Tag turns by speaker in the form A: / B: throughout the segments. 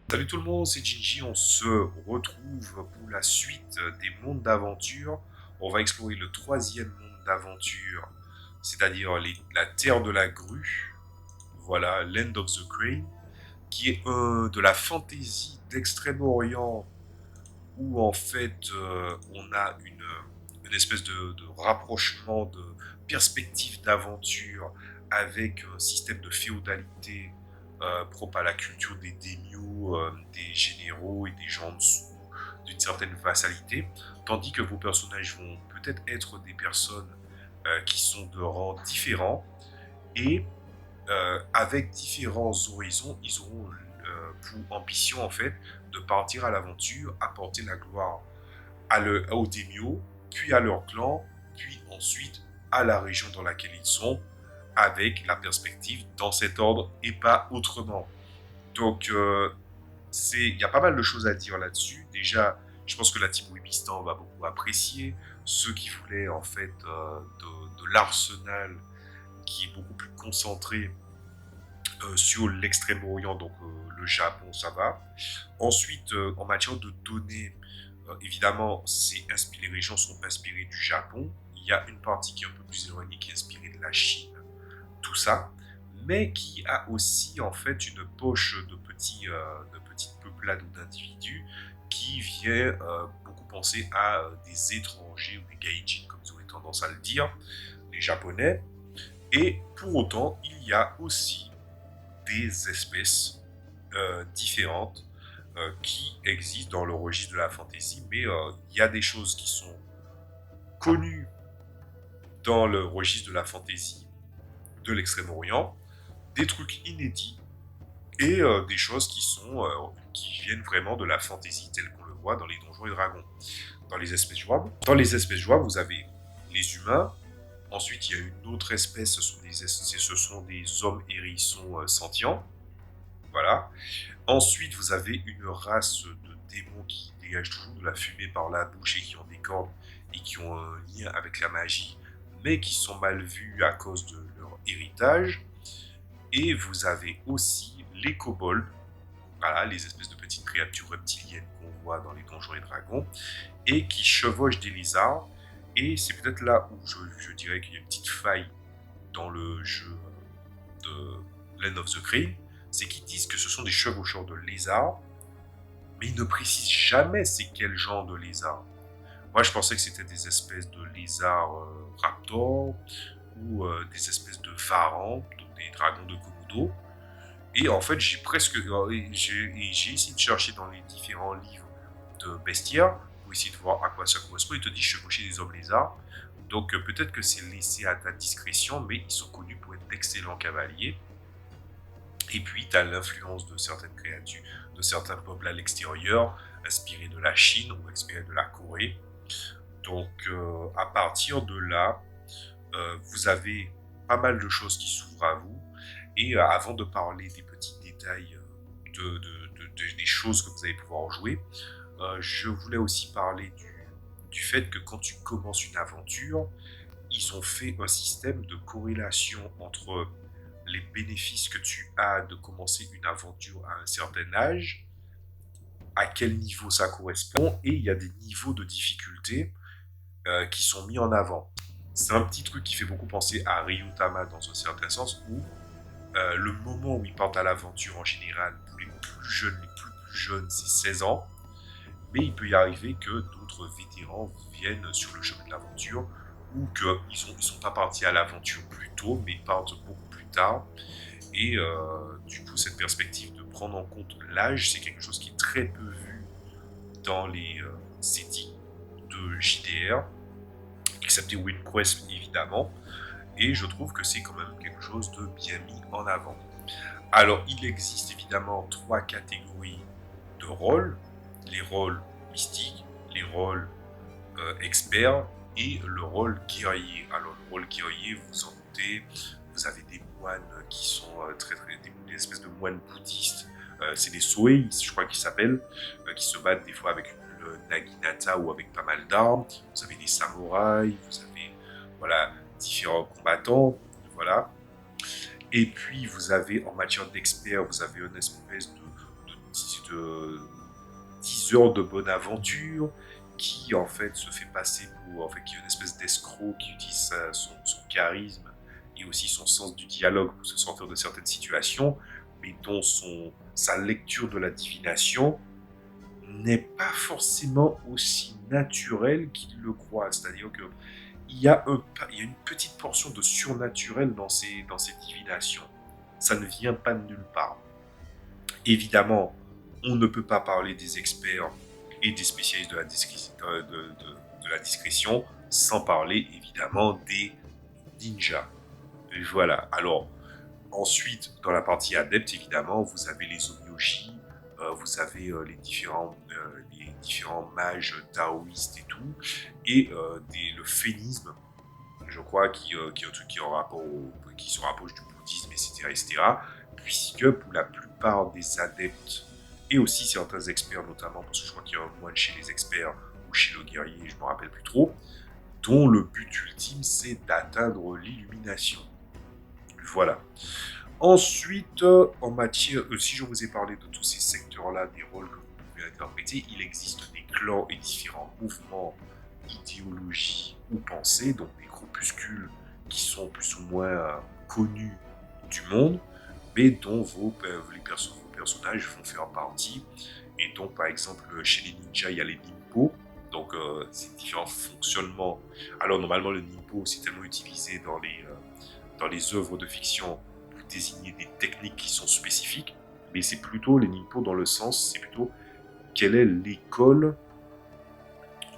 A: Salut tout le monde, c'est Jinji, on se retrouve pour la suite des mondes d'aventure. On va explorer le troisième monde d'aventure, c'est-à-dire la terre de la grue, voilà, Land of the Crane, qui est de la fantasy d'Extrême-Orient, où en fait on a une espèce de rapprochement, de perspective d'aventure avec un système de féodalité propre à la culture des daimyo, des généraux et des gens en dessous, d'une certaine vassalité, tandis que vos personnages vont peut-être être des personnes qui sont de rangs différents et avec différents horizons, ils auront pour ambition en fait de partir à l'aventure, apporter la gloire aux daimyo, puis à leur clan, puis ensuite à la région dans laquelle ils sont, avec la perspective dans cet ordre et pas autrement. Donc, il y a pas mal de choses à dire là-dessus. Déjà, je pense que la team Wibistan va beaucoup apprécier. Ceux qui voulaient en fait de l'arsenal qui est beaucoup plus concentré sur l'extrême-orient, donc le Japon, ça va. Ensuite, en matière de données, évidemment, les régions sont inspirées du Japon. Il y a une partie qui est un peu plus éloignée, qui est inspirée de la Chine, tout ça, mais qui a aussi en fait une poche de petites peuplades ou d'individus qui vient beaucoup penser à des étrangers ou des gaijin, comme ils auraient tendance à le dire, les Japonais. Et pour autant, il y a aussi des espèces différentes qui existent dans le registre de la fantasy, mais il y a des choses qui sont connues dans le registre de la fantasy de l'Extrême-Orient, des trucs inédits et des choses qui viennent vraiment de la fantasy telle qu'on le voit dans les Donjons et Dragons. Dans les espèces jouables, vous avez les humains. Ensuite, il y a une autre espèce, ce sont des hommes hérissons sentients. Voilà. Ensuite, vous avez une race de démons qui dégagent toujours de la fumée par la bouche et qui ont des cornes et qui ont un lien avec la magie, mais qui sont mal vus à cause de leur héritage. Et vous avez aussi les kobolds, voilà, les espèces de petites créatures reptiliennes qu'on voit dans les Donjons et Dragons, et qui chevauchent des lézards. Et c'est peut-être là où je dirais qu'il y a une petite faille dans le jeu de Land of the Crane, c'est qu'ils disent que ce sont des chevaucheurs de lézards, mais ils ne précisent jamais c'est quel genre de lézard. Moi, je pensais que c'était des espèces de lézards raptors ou des espèces de varans, donc des dragons de Komodo. Et en fait, j'ai essayé de chercher dans les différents livres de bestiaires pour essayer de voir à quoi ça correspond. Il te dit chevaucher des hommes lézards. Donc peut-être que c'est laissé à ta discrétion, mais ils sont connus pour être d'excellents cavaliers. Et puis, tu as l'influence de certaines créatures, de certains peuples à l'extérieur, inspirés de la Chine ou inspirés de la Corée. Donc, à partir de là, vous avez pas mal de choses qui s'ouvrent à vous. Et avant de parler des petits détails des choses que vous allez pouvoir jouer, je voulais aussi parler du fait que quand tu commences une aventure, ils ont fait un système de corrélation entre les bénéfices que tu as de commencer une aventure à un certain âge, à quel niveau ça correspond, et il y a des niveaux de difficulté qui sont mis en avant. C'est un petit truc qui fait beaucoup penser à Ryutama dans un certain sens, où le moment où ils partent à l'aventure en général, pour les plus jeunes, c'est 16 ans, mais il peut y arriver que d'autres vétérans viennent sur le chemin de l'aventure, ou qu'ils ne sont pas partis à l'aventure plus tôt, mais partent beaucoup plus tard. Et du coup, cette perspective de prendre en compte l'âge, c'est quelque chose qui est très peu vu dans les settings de JDR, excepté WinQuest évidemment. Et je trouve que c'est quand même quelque chose de bien mis en avant. Alors, il existe évidemment trois catégories de rôles. Les rôles mystiques, les rôles experts et le rôle guerrier. Alors, le rôle guerrier, vous vous en doutez, vous avez des moines qui sont des espèces de moines bouddhistes. C'est des Soei, je crois qu'ils s'appellent, qui se battent des fois avec une naginata ou avec pas mal d'armes. Vous avez des samouraïs, vous avez voilà, différents combattants. Voilà. Et puis, vous avez, en matière d'experts, vous avez une espèce de de 10 heures de bonne aventure, qui en fait se fait passer pour, en fait, qui est une espèce d'escroc qui utilise son charisme et aussi son sens du dialogue pour se sortir de certaines situations, mais dont sa lecture de la divination n'est pas forcément aussi naturelle qu'il le croit. C'est-à-dire que il y a une petite portion de surnaturel dans ces divinations. Ça ne vient pas de nulle part. Évidemment, on ne peut pas parler des experts et des spécialistes de la discrétion sans parler évidemment des ninjas. Et voilà. Alors, ensuite, dans la partie adepte, évidemment, vous avez les onyoshi, vous avez les différents mages taoïstes et tout, et le fénisme, je crois, qui est un truc qui se rapproche du bouddhisme, etc., etc., puisque pour la plupart des adeptes, et aussi certains experts notamment, parce que je crois qu'il y a un moine chez les experts ou chez le guerrier, je ne me rappelle plus trop, dont le but ultime c'est d'atteindre l'illumination. Voilà. Ensuite, en matière, si je vous ai parlé de tous ces secteurs-là, des rôles que vous pouvez interpréter, il existe des clans et différents mouvements, idéologies ou pensées, donc des groupuscules qui sont plus ou moins connus du monde, mais dont vos personnages vont faire partie. Et donc, par exemple, chez les ninjas, il y a les ninpo, donc c'est différents fonctionnements. Alors, normalement, le ninpo, c'est tellement utilisé dans les œuvres de fiction pour désigner des techniques qui sont spécifiques, mais c'est plutôt les ninpo dans le sens, c'est plutôt quelle est l'école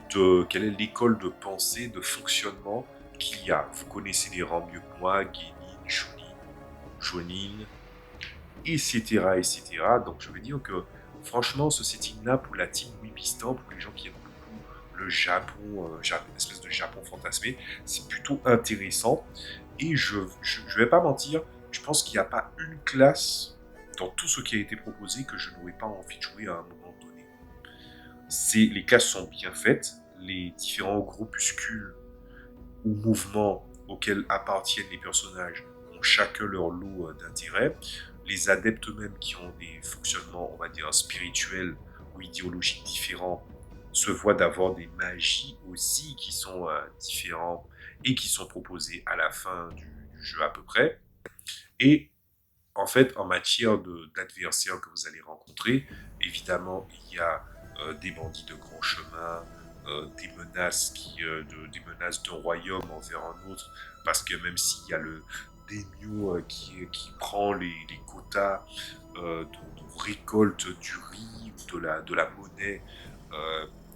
A: de pensée, de fonctionnement qu'il y a. Vous connaissez les rangs mieux que moi, Genin, Chunin, Jonin, etc., etc. Donc je veux dire que franchement, ce setting-là pour la team Whipistan, pour les gens qui aiment beaucoup le Japon, une espèce de Japon fantasmé, c'est plutôt intéressant. Et je vais pas mentir, je pense qu'il n'y a pas une classe dans tout ce qui a été proposé que je n'aurais pas envie de jouer à un moment donné. Les classes sont bien faites, les différents groupuscules ou mouvements auxquels appartiennent les personnages ont chacun leur lot d'intérêt. Les adeptes eux-mêmes qui ont des fonctionnements, on va dire, spirituels ou idéologiques différents se voient d'avoir des magies aussi qui sont différents et qui sont proposées à la fin du jeu à peu près. Et en fait, en matière d'adversaires que vous allez rencontrer, évidemment, il y a des bandits de grand chemin, des menaces d'un royaume envers un autre, parce que même s'il y a le daimyo qui prend les quotas de récolte du riz ou de la monnaie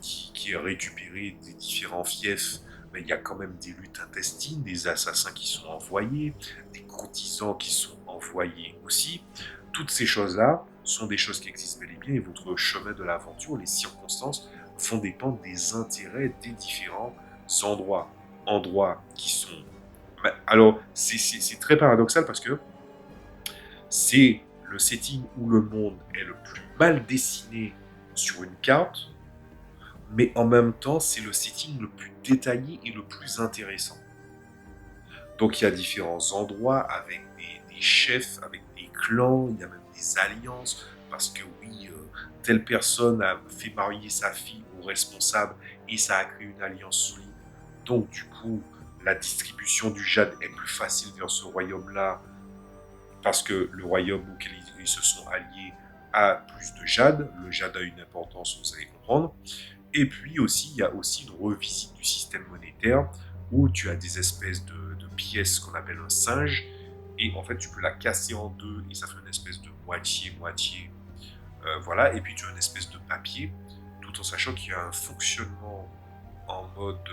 A: qui est récupérée des différents fiefs, mais il y a quand même des luttes intestines, des assassins qui sont envoyés, des courtisans qui sont envoyés aussi. Toutes ces choses-là sont des choses qui existent bel et bien, et votre chemin de l'aventure, les circonstances, vont dépendre des intérêts des différents endroits. Endroits qui sont... Alors, c'est très paradoxal parce que c'est le setting où le monde est le plus mal dessiné sur une carte, mais en même temps, c'est le setting le plus détaillé et le plus intéressant. Donc il y a différents endroits avec des chefs, avec des clans, il y a même des alliances, parce que oui, telle personne a fait marier sa fille au responsable et ça a créé une alliance solide. Donc du coup, la distribution du jade est plus facile vers ce royaume-là, parce que le royaume auquel ils se sont alliés a plus de jade. Le jade a une importance, vous allez comprendre. Et puis aussi, il y a aussi une revisite du système monétaire où tu as des espèces de pièces qu'on appelle un singe. Et en fait, tu peux la casser en deux et ça fait une espèce de moitié-moitié. Voilà. Et puis tu as une espèce de papier, tout en sachant qu'il y a un fonctionnement en mode.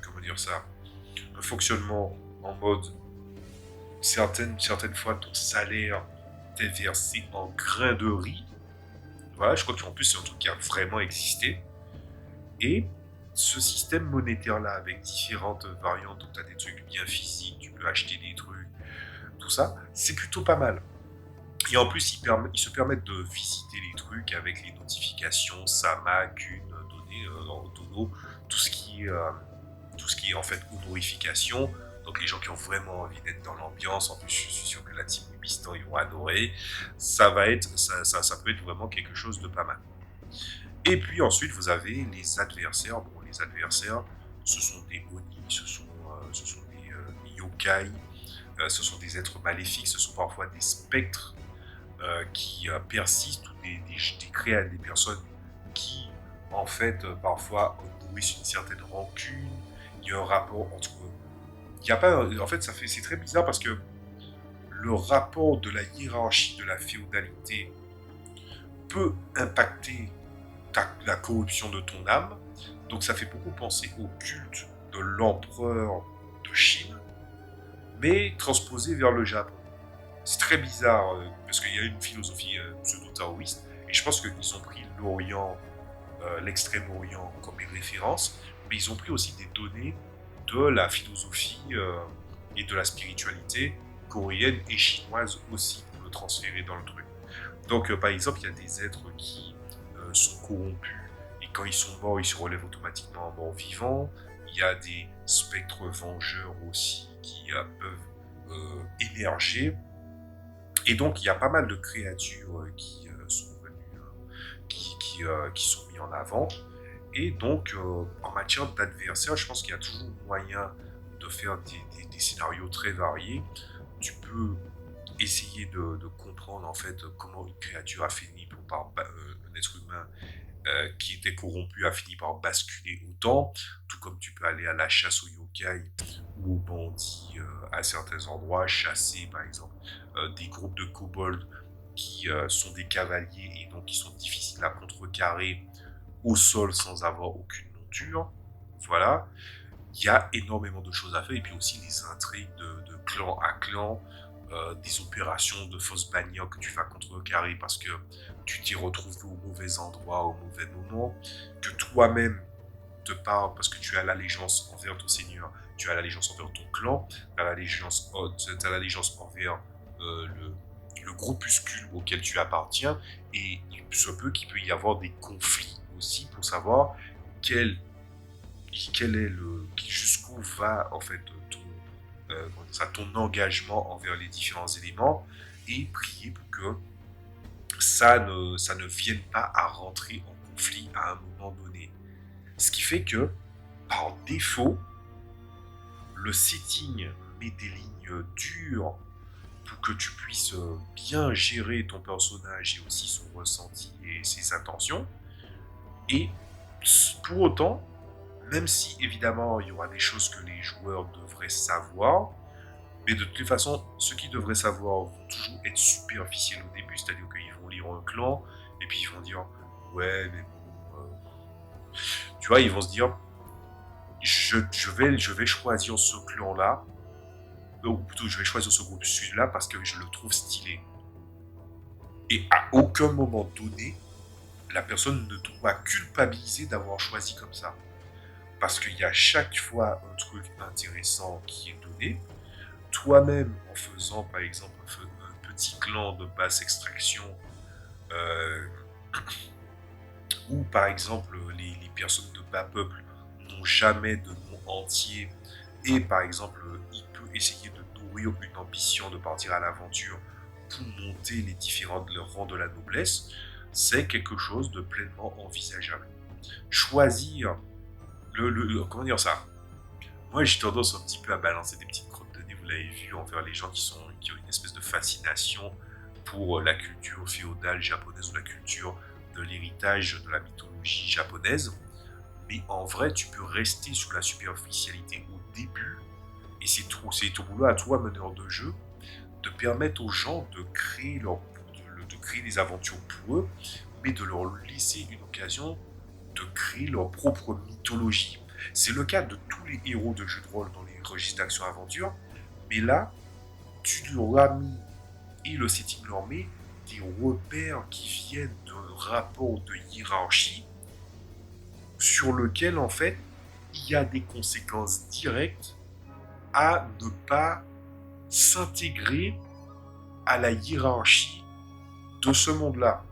A: Comment dire ça? Un fonctionnement en mode. Certaines fois, ton salaire t'est versé en grains de riz. Voilà, je crois qu'en plus, c'est un truc qui a vraiment existé. Et ce système monétaire-là, avec différentes variantes, donc tu as des trucs bien physiques, tu peux acheter des trucs, tout ça, c'est plutôt pas mal. Et en plus, ils se permettent de visiter les trucs avec les notifications, Sama, Kun, Dono, tout ce qui est en fait honorification, Donc les gens qui ont vraiment envie d'être dans l'ambiance, en plus je suis sûr que la team Nubistan ils vont adorer, ça peut être vraiment quelque chose de pas mal. Et puis ensuite vous avez les adversaires. Bon, les adversaires, ce sont des Oni, ce sont des yokai, ce sont des êtres maléfiques, ce sont parfois des spectres qui persistent, ou des personnes qui, en fait, parfois nourrissent une certaine rancune. Il y a un rapport entre. Il y a pas. En fait, c'est très bizarre parce que le rapport de la hiérarchie de la féodalité peut impacter la corruption de ton âme. Donc ça fait beaucoup penser au culte de l'empereur de Chine, mais transposé vers le Japon. C'est très bizarre parce qu'il y a une philosophie pseudo-taoïste et je pense qu'ils ont pris l'Orient, l'extrême-orient comme référence, mais ils ont pris aussi des données de la philosophie et de la spiritualité coréenne et chinoise aussi pour le transférer dans le truc. Donc par exemple, il y a des êtres qui sont corrompus et quand ils sont morts, ils se relèvent automatiquement en mort vivant. Il y a des spectres vengeurs aussi qui peuvent émerger. Et donc, il y a pas mal de créatures qui sont venues, qui sont mis en avant. Et donc, en matière d'adversaire, je pense qu'il y a toujours moyen de faire des scénarios très variés. Tu peux essayer de comprendre en fait comment une créature a fini un être humain qui était corrompu a fini par basculer autant, tout comme tu peux aller à la chasse aux yokai ou aux bandits à certains endroits, chasser par exemple des groupes de kobolds qui sont des cavaliers et donc qui sont difficiles à contrecarrer au sol sans avoir aucune monture. Voilà, il y a énormément de choses à faire et puis aussi les intrigues de clan à clan, des opérations de fausse bannière que tu vas contrecarrer parce que tu t'y retrouves au mauvais endroit, au mauvais moment, que toi-même te parles parce que tu as l'allégeance envers ton seigneur, tu as l'allégeance envers ton clan, tu as l'allégeance envers le groupuscule auquel tu appartiens, et il se peut qu'il peut y avoir des conflits aussi pour savoir quel, quel est jusqu'où va en fait ton engagement envers les différents éléments, et prier pour que ça ne vienne pas à rentrer en conflit à un moment donné. Ce qui fait que, par défaut, le setting met des lignes dures pour que tu puisses bien gérer ton personnage et aussi son ressenti et ses intentions. Et pour autant, même si évidemment il y aura des choses que les joueurs devraient savoir, mais de toute façon, ceux qui devraient savoir vont toujours être superficiels au début, c'est-à-dire qu'ils vont lire un clan et puis ils vont dire ouais mais bon, tu vois, ils vont se dire je vais choisir ce clan-là, ou plutôt je vais choisir ce groupe celui-là parce que je le trouve stylé. Et à aucun moment donné, la personne ne doit culpabiliser d'avoir choisi comme ça. Parce qu'il y a chaque fois un truc intéressant qui est donné. Toi-même, en faisant par exemple un petit clan de basse extraction, euh, où par exemple les personnes de bas peuple n'ont jamais de nom entier, et par exemple il peut essayer de nourrir une ambition de partir à l'aventure pour monter les différents rangs de la noblesse, c'est quelque chose de pleinement envisageable. Choisir comment dire ça, moi j'ai tendance un petit peu à balancer des petites crottes de nez, vous l'avez vu, envers les gens qui ont une espèce de fascination pour la culture féodale japonaise ou la culture de l'héritage de la mythologie japonaise. Mais en vrai, tu peux rester sur la superficialité au début, et c'est ton boulot à toi, meneur de jeu, de permettre aux gens de de créer des aventures pour eux, mais de leur laisser une occasion de créer leur propre mythologie. C'est le cas de tous les héros de jeux de rôle dans les registres d'action-aventure, mais là, tu leur as mis, et le setting leur met, des repères qui viennent d'un rapport de hiérarchie sur lequel, en fait, il y a des conséquences directes à ne pas s'intégrer à la hiérarchie de ce monde-là.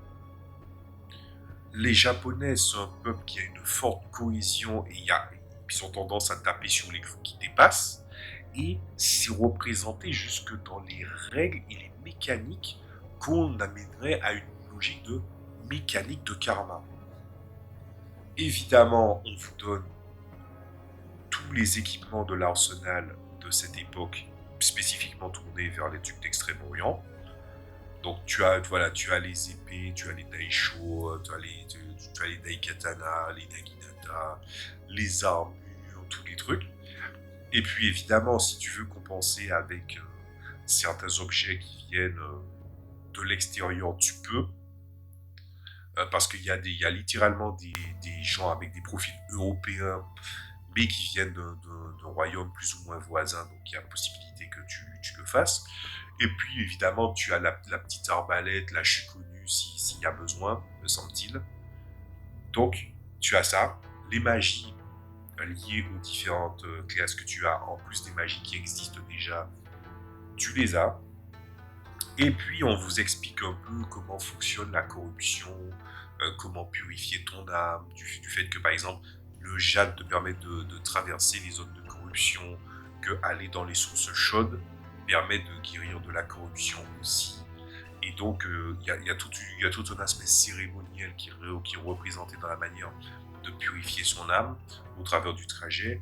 A: Les Japonais sont un peuple qui a une forte cohésion et ils ont tendance à taper sur les clous qui dépassent. et c'est représenté jusque dans les règles et les mécaniques qu'on amènerait à une logique de mécanique de karma. Évidemment, on vous donne tous les équipements de l'arsenal de cette époque, spécifiquement tournés vers les ducs d'Extrême-Orient. Donc tu as les épées, tu as les daisho, tu as les daikatana, les naginata, les armures, tous les trucs. Et puis évidemment, si tu veux compenser avec certains objets qui viennent de l'extérieur, tu peux. Parce qu'il y a littéralement des gens avec des profils européens, mais qui viennent d'un royaume plus ou moins voisin, donc il y a possibilité que tu le fasses. Et puis évidemment, tu as la petite arbalète, la chuconue, s'il y a besoin, me semble-t-il. Donc, tu as ça, les magies liées aux différentes classes que tu as, en plus des magies qui existent déjà, tu les as. Et puis, on vous explique un peu comment fonctionne la corruption, comment purifier ton âme, du fait que, par exemple, le jade te permet de traverser les zones de corruption, que aller dans les sources chaudes permet de guérir de la corruption aussi. Et donc, il y a tout un aspect cérémoniel qui est représenté dans la manière de purifier son âme au travers du trajet,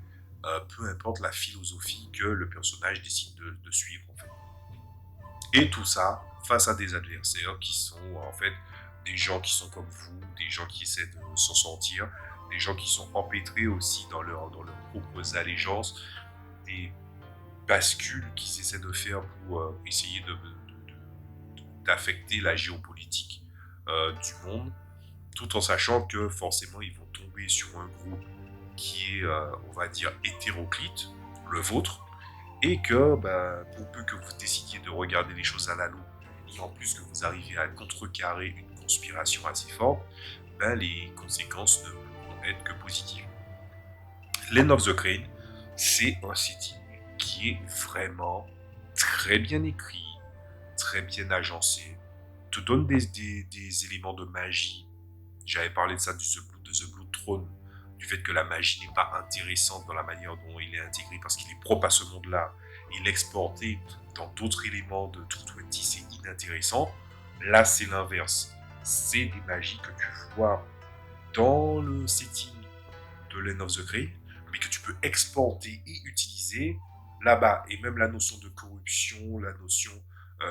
A: peu importe la philosophie que le personnage décide de suivre, en fait. Et tout ça face à des adversaires qui sont en fait des gens qui sont comme vous, des gens qui essaient de s'en sortir, des gens qui sont empêtrés aussi dans leurs propres allégeances, des bascules qu'ils essaient de faire pour essayer d'affecter la géopolitique du monde, tout en sachant que forcément ils vont tomber sur un groupe qui est, on va dire, hétéroclite, le vôtre, et que pour peu que vous décidiez de regarder les choses à la loupe, et en plus que vous arrivez à contrecarrer une conspiration assez forte, les conséquences ne pourront être que positives. Land of the Crane, c'est un setting qui est vraiment très bien écrit, très bien agencé, te donne des éléments de magie. J'avais parlé de ça de The Blood Throne, du fait que la magie n'est pas intéressante dans la manière dont il est intégré parce qu'il est propre à ce monde-là, et l'exporter dans d'autres éléments de 220, c'est inintéressant. Là, c'est l'inverse. C'est des magies que tu vois dans le setting de Land of the Grey, mais que tu peux exporter et utiliser là-bas. Et même la notion de corruption, la notion,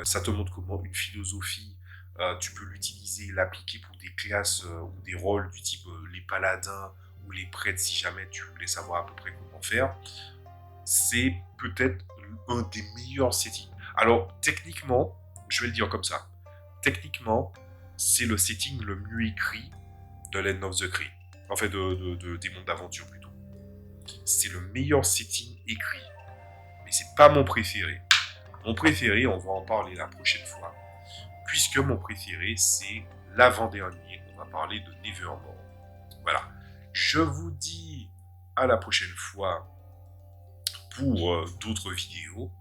A: ça te montre comment une philosophie, tu peux l'utiliser, l'appliquer pour des classes ou des rôles du type les paladins ou les prêtres, si jamais tu voulais savoir à peu près comment faire. C'est peut-être un des meilleurs settings. Alors, techniquement, je vais le dire comme ça, techniquement, c'est le setting le mieux écrit de Land of the Cree. En fait, des mondes d'aventure plutôt. C'est le meilleur setting écrit. Mais c'est pas mon préféré. Mon préféré, on va en parler la prochaine fois. Puisque mon préféré, c'est l'avant-dernier. On va parler de Nevermore. Voilà. Je vous dis à la prochaine fois pour d'autres vidéos.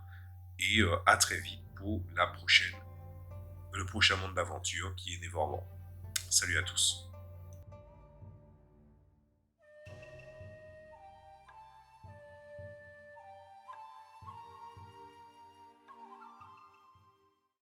A: Et à très vite pour le prochain monde d'aventure qui est Nevermore. Salut à tous.